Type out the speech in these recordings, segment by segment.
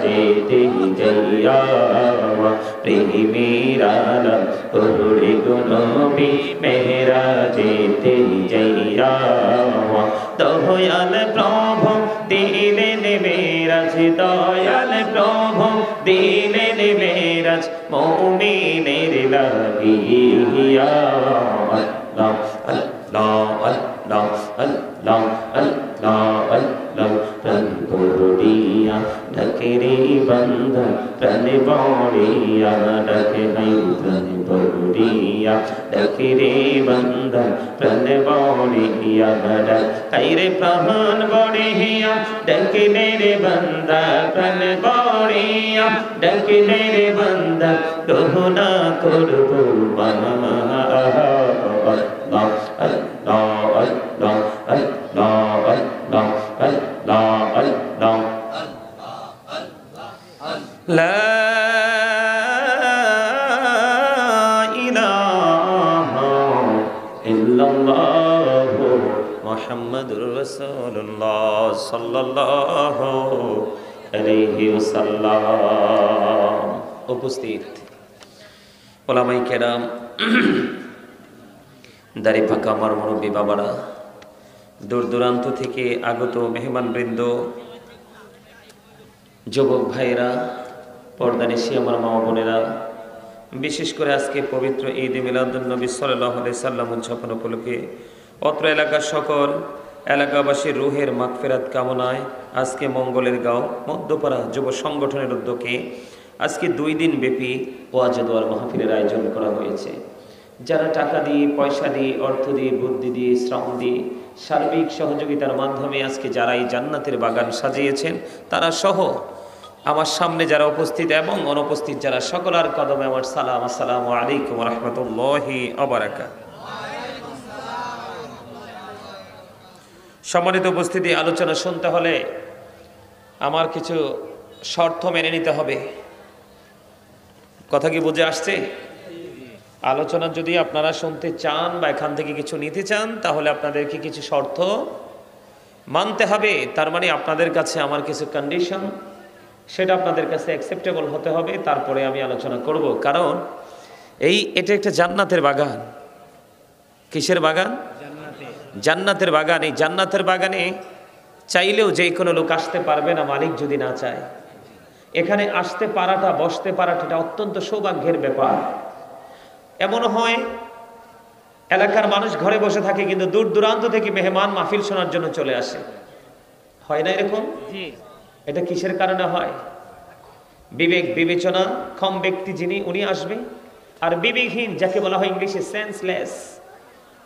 যেতে যাইয়া প্রেমেরালাম ওরে গো নবী মেরা যেতে যাইয়া দয়াল প্রভু দিলেন মেরাজ দয়াল প্রভু দিলেন মেরাজ মুমিনের লাগিয়া আল্লাহ আল্লাহ আল্লাহ আল্লাহ আল্লাহ আল্লাহ প্রাণ বড়িয়া ঢাকে রে বান্দা প্রাণ বড়িয়া ঢাকে নাই প্রাণ বড়িয়া ঢাকে রে বান্দা প্রাণ বড়িয়া ঢাকে রে প্রাণ বড়িয়া ঢাকে রে বান্দা প্রাণ বড়িয়া ঢাকে রে বান্দা দোহনা করব বানা Allah Allah Allah Allah Allah Allah Allah La ilaha illallah Muhammadur Rasulullah sallallahu alaihi wasallam উপস্থিত ওলামায়ে কেরাম দাড়ি পাকা আমার মুরব্বী বাবারা দূর দূরান্ত থেকে আগত মেহমানবৃন্দ যুবক ভাইরা পর্দানিশী আমার মা বোনেরা বিশেষ করে আজকে পবিত্র ঈদ মিলাদুন নবী সাল্লাল্লাহু আলাইহি সাল্লাম উদযাপন উপলক্ষে অত্র এলাকার সকল এলাকাবাসীর রুহের মাগফিরাত কামনায় আজকে মঙ্গলের গাঁও মধ্যপাড়া যুব সংগঠনের উদ্যোগে আজকে 2 দিন ব্যাপী ওয়াজ দোয়ার মাহফিলের আয়োজন করা হয়েছে। যারা টাকা দিয়ে পয়সা দিয়ে অর্থ দিয়ে বুদ্ধি দিয়ে শ্রম দিয়ে সার্বিক সহযোগিতার মাধ্যমে আজকে যারা এই জান্নাতের বাগান সাজিয়েছেন তারা সহ আমার সামনে যারা উপস্থিত এবং অনুপস্থিত যারা সকলের কদমে আমার সালাম। আসসালামু আলাইকুম ওয়া রাহমাতুল্লাহি ওয়া বারাকাতুহু। সম্মানিত উপস্থিতি, আলোচনা শুনতে হলে আমার কিছু শর্ত মেনে নিতে হবে। কথা কি বুঝে আসছে? আলোচনা যদি আপনারা শুনতে চান বা এখান থেকে কিছু নিতে চান তাহলে আপনাদেরকে কিছু শর্ত মানতে হবে। তার মানে আপনাদের কাছে আমার কিছু কন্ডিশন, সেটা আপনাদের কাছে অ্যাকসেপ্টেবল হতে হবে, তারপরে আমি আলোচনা করব। কারণ এটা একটা জান্নাতের বাগান। কিসের বাগান? জান্নাতের বাগান। এই জান্নাতের বাগানে চাইলেও যে কোনো লোক আসতে পারবে না মালিক যদি না চায়। এখানে আসতে পারাটা, বসতে পারাটা এটা অত্যন্ত সৌভাগ্যের ব্যাপার। এমন হয় এলাকার মানুষ ঘরে বসে থাকে কিন্তু দূর দূরান্ত থেকে মেহমান মাহফিল শোনার জন্য চলে আসে, হয় না এরকম? এটা কিসের কারণে হয়? বিবেক বিবেচনা কম ব্যক্তি যিনি উনি আসবে, আর বিবেকহীন যাকে বলা হয় ইংলিশে সেন্সলেস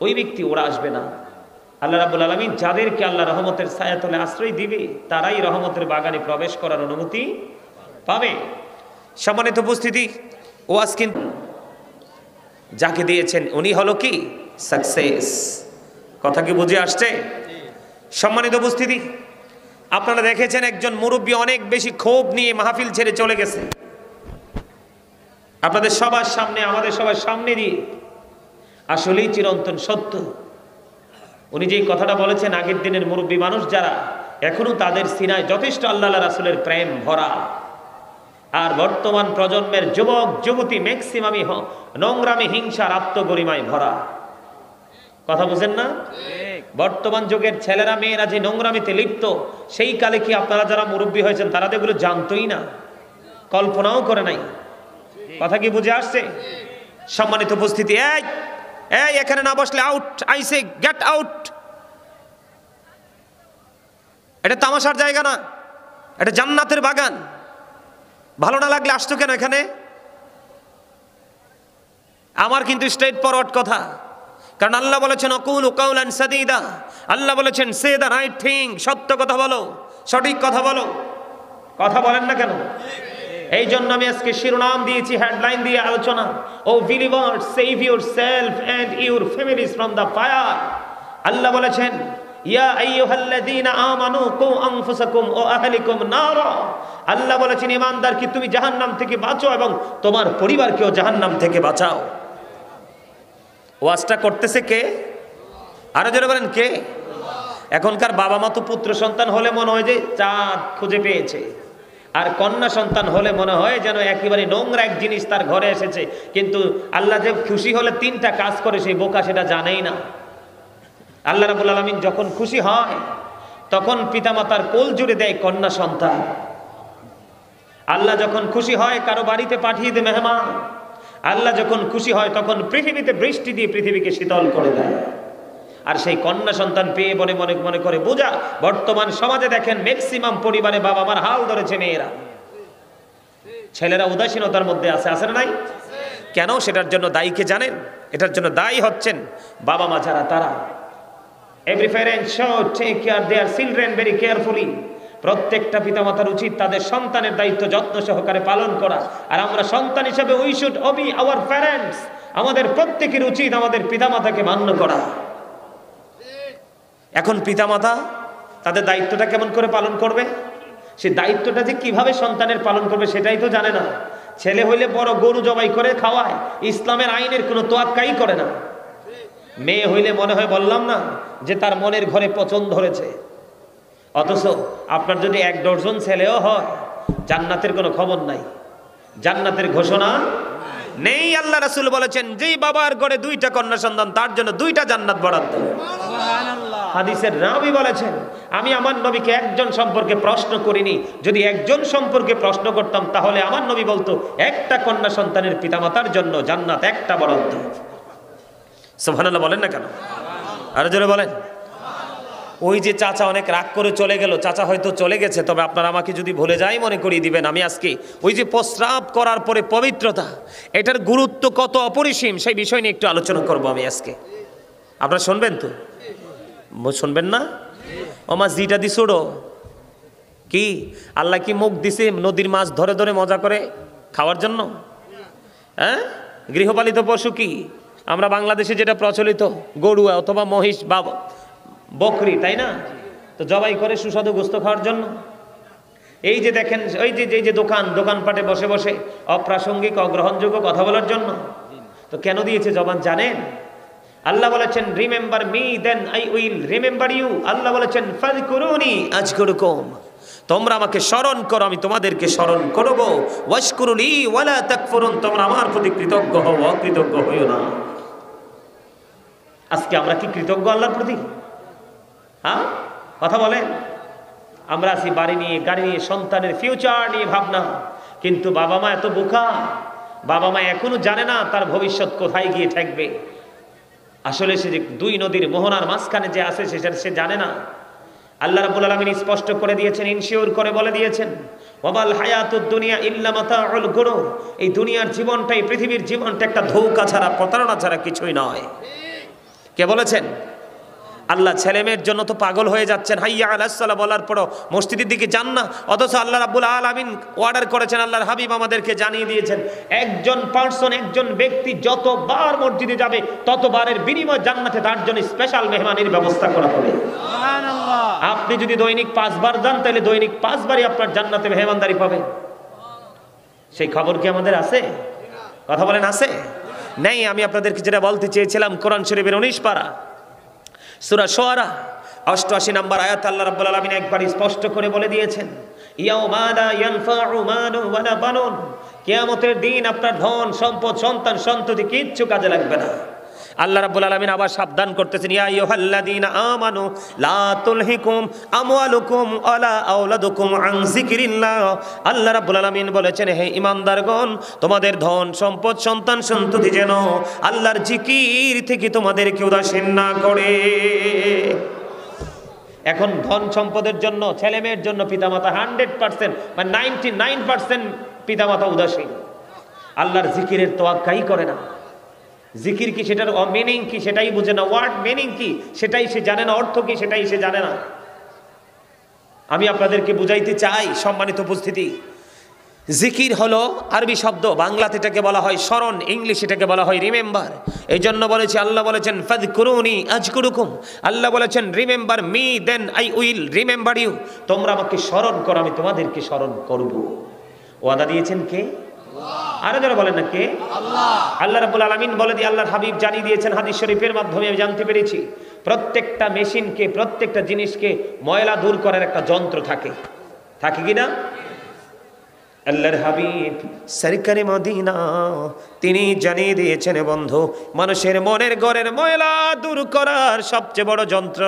ওই ব্যক্তি ওরা আসবে না। আল্লাহ রাব্বুল আলামিন যাদেরকে আল্লাহ রহমতের ছায়াতলে আশ্রয় দিবে তারাই রহমতের বাগানে প্রবেশ করার অনুমতি পাবে। সম্মানিত উপস্থিতি, ওয়াজ কিন্তু যাকে দিয়েছেন উনি হলো কি সাকসেস। কথা কি বুঝে আসছে? সম্মানিত উপস্থিতি, আপনারা দেখেছেন একজন মুরব্বী অনেক বেশি ক্ষোভ নিয়ে মাহফিল ছেড়ে চলে গেছে আপনাদের সবার সামনে, আমাদের সবার সামনে দিয়ে। আসলেই চিরন্তন সত্য। উনি যে কথাটা বলেছেন, আগের দিনের মুরব্বী মানুষ যারা এখনো তাদের সিনায় যথেষ্ট আল্লাহ রাসূলের প্রেম ভরা, আর বর্তমান প্রজন্মের যুবক যুবতী ম্যাক্সিমামই নোংরামি হিংসার আত্মগরিমায় ভরা। কথা বুঝেন না? বর্তমান যুগের ছেলেরা মেয়েরা যে নোংরামিতে লিপ্ত, সেই কালে কি আপনারা যারা মুরব্বী হয়েছেন তারা তো এগুলো জানতোই না, কল্পনাও করে নাই। কথা কি বুঝে আসছে? সম্মানিত উপস্থিতি, এই এখানে না বসলে out, I say get out. এটা তামাশার জায়গা না, এটা জান্নাতের বাগান। ভালো না লাগলে আসতো কেন এখানে? আমার কিন্তু স্ট্রেট ফরওয়ার্ড কথা, কারণ আল্লাহ বলেছেন আকুলু কাওলান সাদীদা। আল্লাহ বলেছেন সে দ্য রাইট থিং, সত্য কথা বলো, সঠিক কথা বলো। কথা বলেন না কেন? এই জন্য আমি আজকে শিরোনাম দিয়েছি, হেডলাইন দিয়ে আলোচনা, O believers save yourself and your families from the fire. আল্লাহ বলেছেন ইয়া আইয়ুহাল্লাযীনা আমানু কু আনফুসাকুম ওয়া আহলিকুম নারা। আল্লাহ বলেছেন ঈমানদার কি তুমি জাহান্নাম থেকে বাঁচো এবং তোমার পরিবারকেও জাহান্নাম থেকে বাঁচাও। ওয়াজটা করতেছে কে? আরো জোরে বলেন কে? এখনকার বাবা মা তো পুত্র সন্তান হলে মনে হয় যে চাঁদ খুঁজে পেয়েছে, আর কন্যা সন্তান হলে মনে হয় যেন একেবারে নোংরা এক জিনিস তার ঘরে এসেছে, কিন্তু আল্লাহ যে খুশি হলে 3টা কাজ করে সেই বোকা সেটা জানেই না। আল্লাহ রাব্বুল আলামিন যখন খুশি হয় তখন পিতামাতার কোল জুড়ে দেয় কন্যা সন্তান। আল্লাহ যখন খুশি হয় কারো বাড়িতে পাঠিয়ে দেয় মেহমান। আল্লাহ যখন খুশি হয় তখন পৃথিবীতে বৃষ্টি দিয়ে পৃথিবীকে শীতল করে দেয়। আর সেই কন্যা সন্তান পেয়ে মনে মনে মনে করে বোঝা। বর্তমান সমাজে দেখেন ম্যাক্সিমাম পরিবারে বাবা মার হাল ধরেছে মেয়েরা, ছেলেরা উদাসীনতার মধ্যে আছে, আছে না নাই? কেন? সেটার জন্য দায়ী কে জানেন? এটার জন্য দায়ী হচ্ছেন বাবা মা যারা, তারা। Every parent should take care their children very carefully. প্রত্যেকটা পিতামাতার উচিত তাদের সন্তানের দায়িত্ব যত্ন সহকারে পালন করা। আর আমরা সন্তান হিসেবে we should obey our parents. আমাদের প্রত্যেকের উচিত আমাদের পিতামাতাকে মান্য করা। এখন পিতামাতা তাদের দায়িত্বটা কেমন করে পালন করবে? সে দায়িত্বটা যে কিভাবে সন্তানের পালন করবে সেটাই তো জানে না। ছেলে হইলে বড় গরু জবাই করে খাওয়ায়, ইসলামের আইনের কোনো তোয়াক্কাই করে না। মেয়ে হইলে মনে হয়, বললাম না, যে তার মনের ঘরে পছন্দ ধরেছে। অথচ আপনার যদি 1 ডজন ছেলেও হয়, জান্নাতের কোনো খবর নাই, জান্নাতের ঘোষণা নেই। আল্লাহ রাসূল বলেছেন যেই বাবার ঘরে 2টা কন্যা সন্তান তার জন্য 2টা জান্নাত বরাদ্দ। সুবহানাল্লাহ। হাদিসের রাবী বলেছেন আমি আমার নবীকে একজন সম্পর্কে প্রশ্ন করিনি, যদি একজন সম্পর্কে প্রশ্ন করতাম তাহলে আমার নবী বলতো একটা কন্যা সন্তানের পিতামাতার জন্য জান্নাত একটা বরাদ্দ। সুবহানাল্লাহ বলেন না কেন? আরো জোরে বলেন। ওই যে চাচা অনেক রাগ করে চলে গেল, চাচা হয়তো চলে গেছে, তবে আপনারা আমাকে যদি ভুলে যাই মনে করিয়ে দিবেন। আমি আজকে ওই যে প্রস্রাব করার পরে পবিত্রতা, এটার গুরুত্ব কত অপরিসীম সেই বিষয় নিয়ে একটু আলোচনা করব আমি আজকে। আপনারা শুনবেন তো? শুনবেন না? ও মাছ জিটা দিছোড়ো কি? আল্লাহ কি মুখ দিছে নদীর মাছ ধরে ধরে মজা করে খাওয়ার জন্য? হ্যাঁ, গৃহপালিত পশু কি আমরা বাংলাদেশে যেটা প্রচলিত, গরু অথবা মহিষ বা বকরি, তাই না? তো জবাই করে সুস্বাদু গোস্ত খাওয়ার জন্য। এই যে দেখেন ওই যে দোকানপাটে বসে বসে অপ্রাসঙ্গিক অগ্রহণযোগ্য কথা বলার জন্য। তো কেন দিয়েছে জবান জানেন? আল্লাহ বলেছেন remember me then I will remember you. আল্লাহ বলেছেন ফাযকুরুনি আযকুরুকুম, তোমরা আমাকে স্মরণ করো আমি তোমাদেরকে স্মরণ করব। ওয়াশকুরুলি ওয়ালা তাকফুরুন, তোমরা আমার প্রতি কৃতজ্ঞ হও, অকৃতজ্ঞ হইও না। আজকে আমরা কি কৃতজ্ঞ আল্লাহর প্রতি? হ্যাঁ, কথা বলেন। আমরা আছি বাড়ি নিয়ে, গাড়ি নিয়ে, সন্তানের ফিউচার নিয়ে ভাবনা, কিন্তু বাবা মা এত বোকা। বাবা মা এখনো জানে না তার ভবিষ্যৎ কোথায় গিয়ে ঠেকবে। আসলে সে যে 2 নদীর মোহনার মাঝখানে যে আছে সেটা সে জানে না। আল্লাহ রাব্বুল আলামিন স্পষ্ট করে দিয়েছেন, ইনশিওর করে বলে দিয়েছেন ওয়াবাল হায়াতুদ দুনিয়া ইল্লা মাতাউল গুরুর, এই দুনিয়ার জীবনটাই, পৃথিবীর জীবনটা একটা ধোঁকা ছাড়া, প্রতারণা ছাড়া কিছুই নয়। কে বলেছেন? আল্লাহ। ছেলে মেয়ের জন্য তো পাগল হয়ে যাচ্ছেন, হাইয়া আলাস সালাহ বলার পরও মসজিদের দিকে যান না। অথচ আল্লাহ রাব্বুল আলামিন অর্ডার করেছেন, আল্লাহর হাবিব আমাদেরকে জানিয়ে দিয়েছেন, একজন পার্সন, একজন ব্যক্তি যতবার মসজিদে যাবে ততবারের বিনিময় জান্নাতে তার জন্য স্পেশাল মেহমানির ব্যবস্থা করা হবে। সুবহানাল্লাহ। আপনি যদি দৈনিক 5 বার যান তাহলে দৈনিক 5 বারই আপনার জান্নাতে মেহমানদারি পাবেন। সেই খবর কি আমাদের আছে? কথা বলেন, আছে? নেই। আমি আপনাদেরকে যেটা বলতে চেয়েছিলাম, কোরআন শরীফের 19 পারা সূরা শুআরা 88 নম্বর আয়াত আল্লাহ রাব্বুল আলামিন একবার স্পষ্ট করে বলে দিয়েছেন, ইয়াউমা লা ইয়ানফাউ মালুন ওয়ালা বানুন, কিয়ামতের দিন আপনার ধন সম্পদ সন্তান সন্ততি কিচ্ছু কাজে লাগবে না। আল্লাহ রাব্বুল আলামিন আবার সাবধান করতেছেন, ইয়া আইয়ুহাল্লাযীনা আমানু লা তুলহিকুম আমওয়ালুকুম ওয়ালা আওলাদুকুম আন যিকরিল্লাহ। আল্লাহ রাব্বুল আলামিন বলেছেন, হে ঈমানদারগণ, তোমাদের ধন সম্পদ সন্তান সন্ততি যেন আল্লাহর জিকির থেকে তোমাদেরকে উদাসীন না করে। এখন ধন সম্পদের জন্য, ছেলে মেয়ের জন্য পিতামাতা 100% বা 99% পিতামাতা উদাসীন। আল্লাহর জিকিরের তোয়াক্কাই করে না। জিকির কি সেটার মিনিং কি সেটাই বুঝে না, ওয়ার্ড মিনিং কি সেটাই সে জানে না, অর্থ কি সেটাই সে জানে না। আমি আপনাদেরকে বুঝাইতে চাই, সম্মানিত উপস্থিতি, জিকির হলো আরবি শব্দ, বাংলাতে এটাকে বলা হয় স্মরণ, ইংলিশ এটাকে বলা হয় রিমেম্বার। এই জন্য বলেছি, আল্লাহ বলেছেন ফাযকুরুনি আযকুরুকুম, আল্লাহ বলেছেন remember me then I will remember you, তোমরা আমাকে স্মরণ করো আমি তোমাদেরকে স্মরণ করব। ওয়াদা দিয়েছেন কে? আরো যারা বলেন না কে? আল্লাহ। আল্লাহ রাব্বুল আলামিন বলে দিয়ে আল্লাহর হাবিব জানিয়ে দিয়েছেন হাদিস শরীফের মাধ্যমে আমি জানতে পেরেছি, প্রত্যেকটা মেশিনকে, প্রত্যেকটা জিনিসকে ময়লা দূর করার একটা যন্ত্র থাকে, থাকে কি না? আল্লাহর হাবিব সরকারে মদিনা তিনি জানিয়ে দিয়েছেন বন্ধু, মানুষের মনের ঘরের ময়লা দূর করার সবচেয়ে বড় যন্ত্র,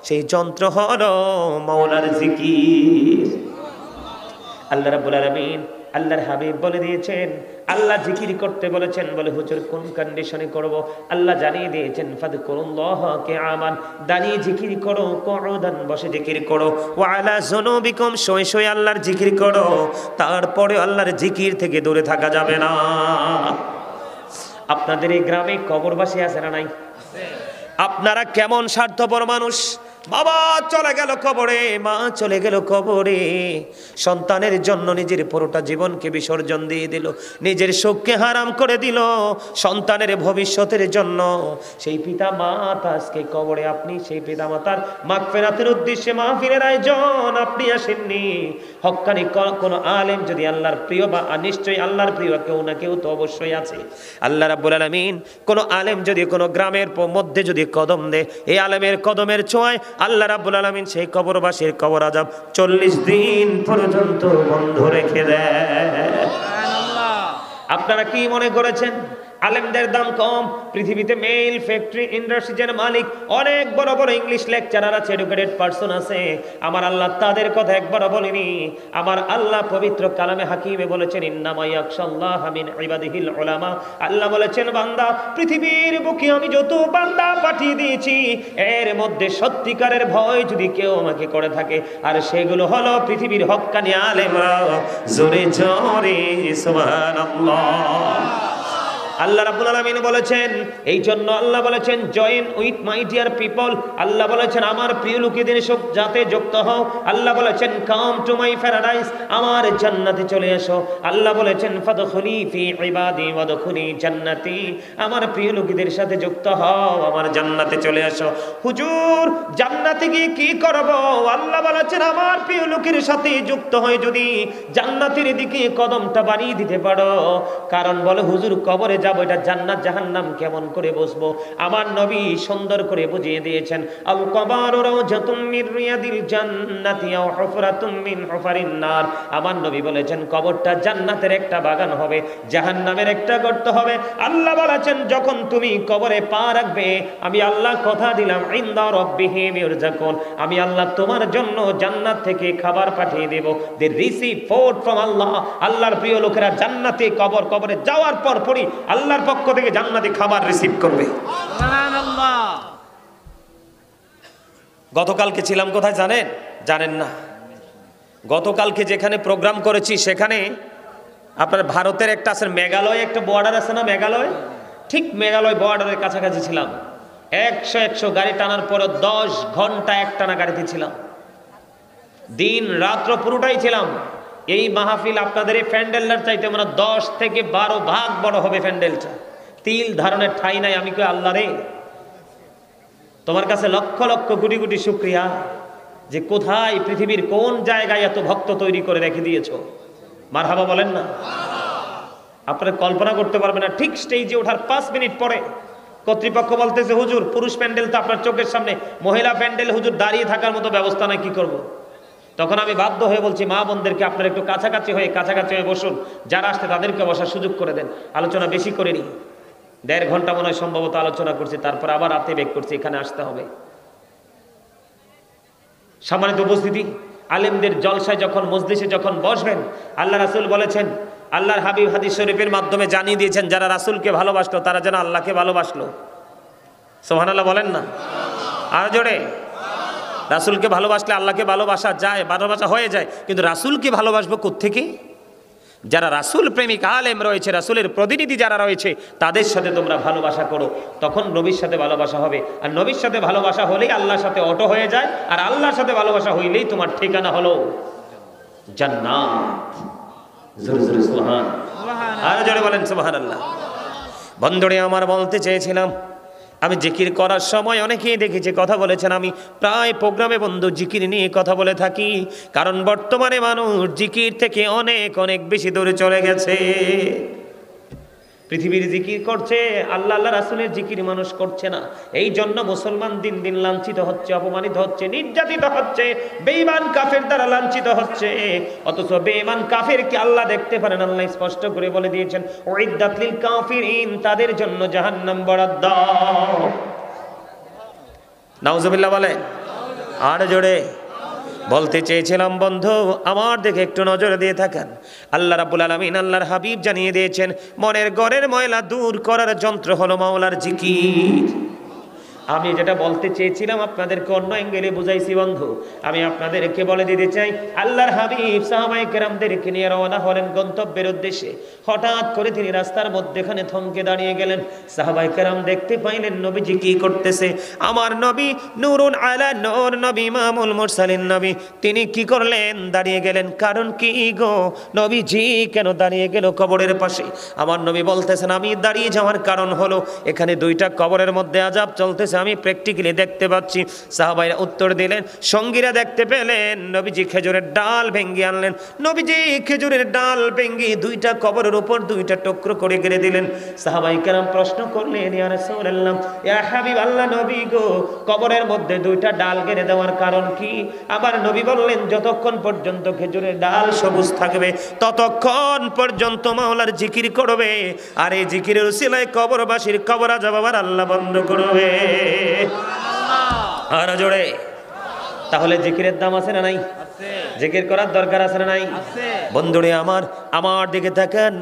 সেই যন্ত্র হলো মাওলার জিকির। আল্লাহ রাব্বুল আলামিন আল্লাহর হাবিব বলে দিয়েছেন, আল্লাহ জিকির করতে বলেছেন। বলে হুজুর কোন কন্ডিশনে করব? আল্লাহ জানিয়ে দিয়েছেন ফাযকুরুল্লাহ কিয়ামান, দাঁড়িয়ে জিকির করো, কুউদান বসে জিকির করো, ওয়া আলা যুনুবিকুম শুয়ে শুয়ে আল্লাহর জিকির করো। তারপরে আল্লাহর জিকির থেকে দূরে থাকা যাবে না। আপনাদের এই গ্রামে কবরবাসী আছে না নাই? আপনারা কেমন স্বার্থপর মানুষ! বাবা চলে গেল কবরে, মা চলে গেল কবরে, সন্তানের জন্য নিজের পুরোটা জীবনকে বিসর্জন দিয়ে দিল, নিজের সুখকে হারাম করে দিল সন্তানের ভবিষ্যতের জন্য। সেই পিতা মাতা আজকে কবরে, আপনি সেই পিতা মাতার মাগফিরাতের উদ্দেশ্যে মাহফিলের আয়োজন আপনি আসেননি। হক্কানি কোন আলেম যদি আল্লাহর প্রিয়, বা নিশ্চয়ই আল্লাহর প্রিয় কেউ না কেউ তো অবশ্যই আছে। আল্লাহ রাব্বুল আলামিন কোন আলেম যদি কোন গ্রামের মধ্যে যদি কদম দেয়, এই আলেমের কদমের ছোঁয়ায় আল্লাহ রাব্বুল আলামিন সেই কবরবাসীর কবর আযাব 40 দিন পর্যন্ত বন্ধ রেখে দেয়। আপনারা কি মনে করেছেন আলেমদের দাম কম? পৃথিবীতে মেইল ফ্যাক্টরি ইন্ডাস্ট্রিজের মালিক অনেক বড় বড় ইংলিশ লেকচারার আছে, এডুকেটেড পারসন আছে। আমার আল্লাহ তাদের কথা একবারও বলেনি। আমার আল্লাহ পবিত্র কালামে হাকিমে বলেছেন ইন্নামা ইয়াখশাল্লাহ মিন ইবাদিহিল উলামা। আল্লাহ বলেছেন বান্দা, পৃথিবীর বুকে আমি যত বান্দা পাঠিয়ে দিয়েছি, এর মধ্যে সত্যিকারের ভয় যদি কেউ আমাকে করে থাকে, আর সেগুলো হলো পৃথিবীর হক্কানি আলেমরা। জোরে জোরে সুবহানাল্লাহ। আল্লাহ রাব্বুল আলামিন বলেছেন, এই জন্য আল্লাহ বলেছেন join with my dear people. আল্লাহ বলেছেন আমার প্রিয় লোকেদের সব যাতে যুক্ত হও। আল্লাহ বলেছেন কাম টু মাই প্যারাডাইস, আমার জান্নাতে চলে এসো। আল্লাহ বলেছেন ফাদখুলি ফি ইবাদি ওয়াদখুলি জান্নাতি, আমার প্রিয় লোকেদের সাথে যুক্ত হও, আমার জান্নাতে চলে এসো। হুজুর জান্নাতে গিয়ে কি করব? আল্লাহ বলেছেন আমার প্রিয় লোকের সাথে যুক্ত হয়ে যদি জান্নাতের দিকে কদমটা বাড়িয়ে দিতে পারো। কারণ বলে হুজুর কবরে যাবো, এটা জান্নাত জাহান্নাম কেমন করে বসবো? আমার নবী সুন্দর করে বুঝিয়ে দিয়েছেন আল কবরু রাওজাতুম মির রিয়াদিল জান্নাতি আও হুফরাতুম মিন হুফারিন নার। আমার নবী বলেছেন কবরটা জান্নাতের একটা বাগান হবে, জাহান্নামের একটা গর্ত হবে। আল্লাহ বলেছেন যখন তুমি কবরে পা রাখবে, আমি আল্লাহ কথা দিলাম ইনদা রাব্বিহিম ইরযাকুন, আমি আল্লাহ তোমার জন্য জান্নাত থেকে খাবার পাঠিয়ে দেব। দে রিসিভ ফুড ফ্রম আল্লাহ। আল্লাহর প্রিয় লোকেরা জান্নাতে কবরে যাওয়ার পর পরই আল্লাহর পক্ষ থেকে জান্নাতি খাবার রিসিভ করবে। সুবহানাল্লাহ। গতকালকে ছিলাম কোথায় জানেন? জানেন না? গতকালকে যেখানে প্রোগ্রাম করেছি সেখানে আপনার ভারতের একটা আছে মেঘালয়, একটা বর্ডার আছে না মেঘালয়, ঠিক মেঘালয় বর্ডারের কাছাকাছি ছিলাম। 100 গাড়ি টানার পর 10 ঘন্টা একটানা গাড়িতে ছিলাম, দিন রাত্র পুরোটাই ছিলাম। এই মাহফিল আপনাদের এই প্যান্ডেলটার চাইতে মানে 10 থেকে 12 ভাগ বড় হবে প্যান্ডেলটা। তিল ধারণের ঠাই নাই। আমি কই আল্লাহ রে, তোমার কাছে লক্ষ লক্ষ কোটি কোটি শুকরিয়া যে কোথায় পৃথিবীর কোন জায়গায় এত ভক্ত তৈরি করে রেখে দিয়েছো। মারহাবা বলেন না? আপনারা কল্পনা করতে পারবেন না, ঠিক স্টেজে ওঠার 5 মিনিট পরে কর্তৃপক্ষ বলতেছে হুজুর পুরুষ প্যান্ডেল তো আপনার চোখের সামনে, মহিলা প্যান্ডেল হুজুর দাঁড়িয়ে থাকার মতো ব্যবস্থা নাই, কি করব? তখন আমি বাধ্য হয়ে বলছি মা বোনদেরকে আপনারা একটু কাছাকাছি হয়ে বসুন, যারা আসতে তাদেরকে বসার সুযোগ করে দেন। আলোচনা বেশি করিনি, 1.5 ঘন্টা মনে হয় সম্ভবত আলোচনা করছি, তারপর আবার রাতে বেক করছি এখানে আসতে হবে। সম্মানিত উপস্থিতি, আলেমদের জলসায় যখন মজলিসে যখন বসবেন, আল্লাহ রাসূল বলেছেন, আল্লাহর হাবিব হাদিস শরীফের মাধ্যমে জানিয়ে দিয়েছেন যারা রাসূলকে ভালোবাসলো তারা যেন আল্লাহকে ভালোবাসলো। সুবহানাল্লাহ বলেন না? আর জোরে। রাসূলকে ভালোবাসলে আল্লাহকে ভালোবাসা যায়, ভালোবাসা হয়ে যায়। কিন্তু রাসূলকে ভালোবাসবো কোত্থেকে? যারা রাসূল প্রেমিক আলেম রয়েছে, রাসূলের প্রতিনিধি যারা রয়েছে, তাদের সাথে তোমরা ভালোবাসা করো, তখন নবীর সাথে ভালোবাসা হবে। আর নবীর সাথে ভালোবাসা হলেই আল্লাহর সাথে অটো হয়ে যায়, আর আল্লাহর সাথে ভালোবাসা হইলেই তোমার ঠিকানা হলো জান্নাত। জোরে জোরে সুবহান, আর জোরে বলেন সুবহানাল্লাহ। বন্ধুরে আমার, বলতে চেয়েছিলাম আমি জিকির করার সময় অনেকেই দেখেছি কথা বলেছেন, আমি প্রায় প্রোগ্রামে বন্ধু জিকির নিয়ে কথা বলে থাকি। কারণ বর্তমানে মানুষ জিকির থেকে অনেক অনেক বেশি দূরে চলে গেছে। পৃথিবীর জিকির করছে, আল্লাহ আল্লাহ রাসূলের জিকির মানুষ করছে না। এই জন্য মুসলমান দিন দিন লাঞ্ছিত হচ্ছে, অপমানিত হচ্ছে, নির্যাতিত হচ্ছে, বেঈমান কাফের দ্বারা লাঞ্ছিত হচ্ছে। অথচ বেঈমান কাফেরকে আল্লাহ দেখতে পারেন। আল্লাহ স্পষ্ট করে বলে দিয়েছেন, উইদ্দাত লিল কাফিরিন, তাদের জন্য জাহান্নাম বরাদ্দ। নাউজুবিল্লাহ বলে আর জোরে। বলতে চেয়েছিলাম বন্ধু আমার দিকে একটু নজর দিয়ে থাকেন। আল্লাহ রাব্বুল আলামিন আল্লাহর হাবিব জানিয়ে দিয়েছেন, মনের ঘরের ময়লা দূর করার যন্ত্র হলো মাওলার জিকির। আমি যেটা বলতে চেয়েছিলাম আপনাদেরকে অন্য অ্যাঙ্গেলে বুঝাইছি বন্ধু। আমি আপনাদেরকে বলে দিতে চাই, আল্লাহর হাবিব সাহাবায়ে কেরামদেরকে নিয়ে রওনা হলেন গন্তব্যের উদ্দেশ্যে। হঠাৎ করে তিনি রাস্তার মধ্যেখানে থমকে দাঁড়িয়ে গেলেন। সাহাবায়ে কেরাম দেখতে পাইলেন নবীজি কি করতেছে। আমার নবী নূরুন আলা নূর, নবী ইমামুল মুরসালিন নবী, তিনি কি করলেন? দাঁড়িয়ে গেলেন। কারণ কি গো? নবীজি কেন দাঁড়িয়ে গেল কবরের পাশে? আমার নবী বলতেছেন, আমি দাঁড়িয়ে যাওয়ার কারণ হলো এখানে দুইটা কবরের মধ্যে আযাব চলতেছে, আমি প্র্যাকটিক্যালি দেখতে পাচ্ছি। সাহাবাইরা উত্তর দিলেন, সঙ্গীরা দেখতে পেলেন নবীজি খেজুরের ডাল ভেঙে আনলেন। নবীজি খেজুরের ডাল ভেঙে দুইটা কবরের উপর দুইটা টুকরো করে গেড়ে দিলেন। সাহাবাই কেরাম প্রশ্ন করলেন, ইয়া রাসূলুল্লাহ, ইয়া হাবিব আল্লাহ নবী গো, কবরের মধ্যে দুইটা ডাল গেড়ে দেওয়ার কারণ কি? আবার নবী বললেন, যতক্ষণ পর্যন্ত খেজুরের ডাল সবুজ থাকবে ততক্ষণ পর্যন্ত মাওলার জিকির করবে, আর এই জিকিরের উসিলায় কবরবাসীর কবর আযাব আবার আল্লাহ বন্ধ করবে। আর জোরে। তাহলে জিকিরের দাম আছে না নাই? জিকির করার দরকার আছে না নাই? বন্ধুরে আমার দিকে তাকান।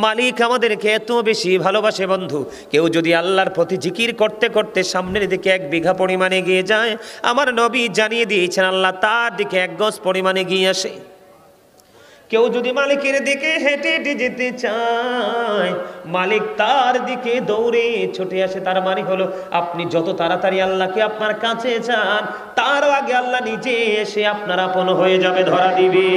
মালিক আমাদেরকে এত বেশি ভালোবাসে বন্ধু। কেউ যদি আল্লাহর প্রতি জিকির করতে করতে সামনের দিকে 1 বিঘা পরিমাণে এগিয়ে যায়, আমার নবী জানিয়ে দিয়েছেন আল্লাহ তার দিকে 1 গজ পরিমাণে এগিয়ে আসে। কেউ যদি মালিকের দিকে হেঁটে হেঁটে যেতে চায়, মালিক তার দিকে দৌড়ে ছুটে আসে। তার মানে হলো আপনি যত তাড়াতাড়ি আল্লাহকে আপনার কাছে চান, তার আগে আল্লাহ নিজে এসে আপনার আপন হয়ে যাবে, ধরা দিবে।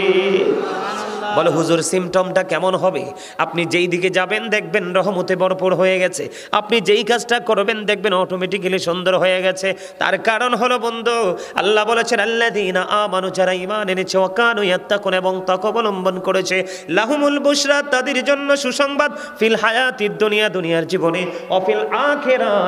বলো হুজুর সিমটমটা কেমন হবে? আপনি যেই দিকে যাবেন দেখবেন রহমতে ভরপুর হয়ে গেছে, আপনি যেই কাজটা করবেন দেখবেন অটোমেটিক্যালি সুন্দর হয়ে গেছে। তার কারণ হলো বন্ধু, আল্লাহ বলেছেন, আল্লাযীনা আমানু, যারা ঈমান এনেছে, ওয়া কানু ইয়াত্তাকুন, এবং তাকওয়া অবলম্বন করেছে, লাহুমুল বুশরা, তাদের জন্য সুসংবাদ, ফিল হায়াতিদ দুনিয়া, দুনিয়ার জীবনে, ও ফিল আখিরাহ,